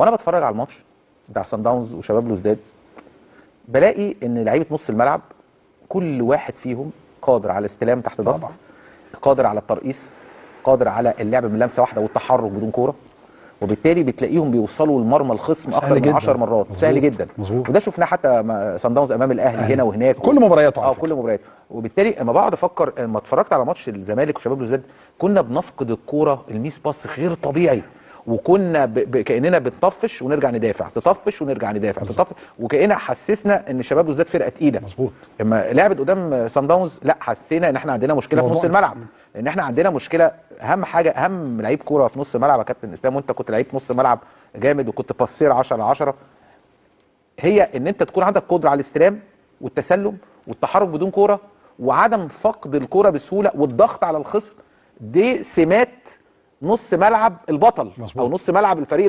وانا بتفرج على الماتش بتاع صن داونز وشباب بلوزداد، بلاقي ان لعيبه نص الملعب كل واحد فيهم قادر على الاستلام تحت ضغط، قادر على الترقيص، قادر على اللعب من لمسه واحده والتحرك بدون كوره، وبالتالي بتلاقيهم بيوصلوا للمرمى الخصم اكتر من 10 مرات. مظبوط. سهل جدا. مظبوط. وده شفناه حتى صن داونز امام الاهلي هنا وهناك، كل مبارياته كل مبارياته. وبالتالي لما بقعد افكر، لما اتفرجت على ماتش الزمالك وشباب بلوزداد كنا بنفقد الكوره، الميس باس غير طبيعي، وكنا كاننا بنطفش ونرجع ندافع، تطفش ونرجع ندافع، تطفش، وكأننا حسسنا ان شباب بلوزداد فرقه تقيله. مظبوط. لما لعبت قدام صن داونز لا، حسينا ان احنا عندنا مشكله في نص الملعب، ان احنا عندنا مشكله. اهم حاجه، اهم لعيب كوره في نص الملعب يا كابتن اسلام، وانت كنت لعيب نص ملعب جامد وكنت باسير 10/10، هي ان انت تكون عندك قدره على الاستلام والتسلم والتحرك بدون كوره، وعدم فقد الكوره بسهوله والضغط على الخصم. دي سمات نص ملعب البطل. مظبوط. او نص ملعب الفريق